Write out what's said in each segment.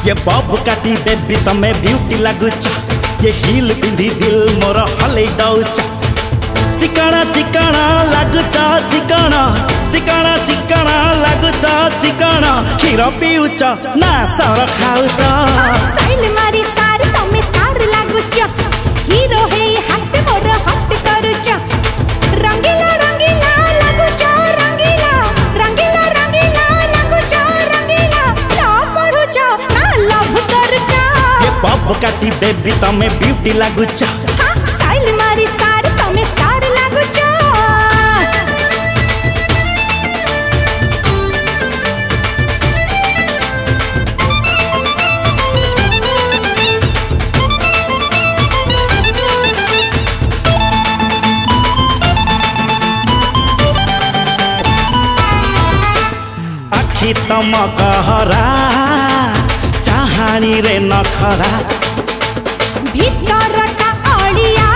ये बॉब काटी बेबी तमे ब्यूटी लगुच, ये हील पिंधी दिल मोर हले दउच। चिकाना चिकाना लगुच चिकाना, चिकाना चिकाना लगुच चिकाना, खीर पीउच ना सर खाउच। स्टाइल मारी सार तमे स्टार लगुच, हीरो हे हाथ मोर हट करुच। रंगीला रंगीला लगुच रंगीला, रंगीला रंगीला लगुच रंगीला, ला पढ़ुच ना लव करुच। ये बॉब काटी बेबी तमे ब्यूटी लगुच, हां स्टाइल मारी सार तमे स्टार लगुच। आखि तम कहरा चाहानी रे नखरा, भीतरटा अड़िया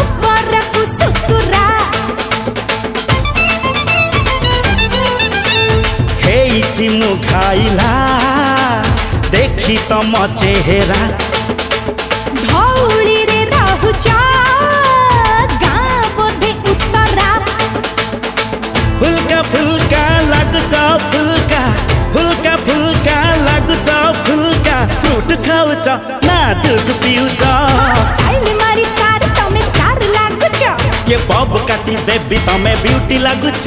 ऊपर को सुतुरा। हेइछि मुखाइला देखी तम चेहरा। धौली रे रहुच गाँ बोधे उत्तरा। फुल्का फुल्का लगुच फुल्का, फुल्का फुल्का लगुच फुल्का, फ्रूट खाउच ना जूस पिउच। स्टाइल मारी सार तमे स्टार लगुच, ये बॉब काटी बेबी तमे ब्यूटी लगुच।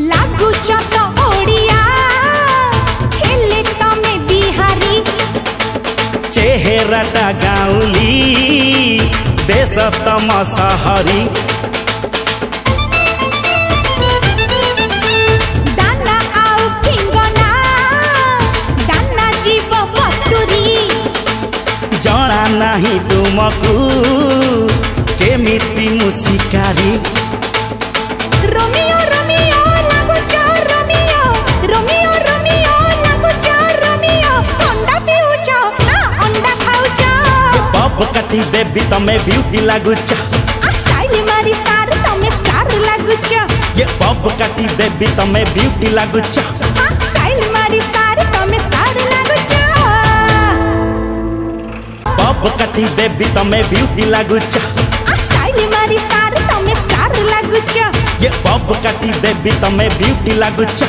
लगुच तो ओडिया हेले तमे बिहारी। चेहराटा गाउली देश तम सहरी। दाना आउ फिंगना दाना जीव बतुरी। जଣା नाही तुमकू केमिति मु शिकारी। रोमियो रोमियो लगुच रोमियो, रोमियो रोमियो लगुच रोमियो, अंडा पिउच ना अंडा खाउच। बॉब काटी बेबी तमे ब्यूटी लगुच, स्टाइल मारी सार तमे स्टार लगुच। ये बॉब काटी बेबी तमे ब्यूटी लगुच। स्टाइल मारी सार तमे स्टार लगुच। बॉब काटी बेबी तमे ब्यूटी लगुच, स्टाइल मारी सार तमे स्टार लगुच। ये बॉब काटी बेबी तमे ब्यूटी लगुच।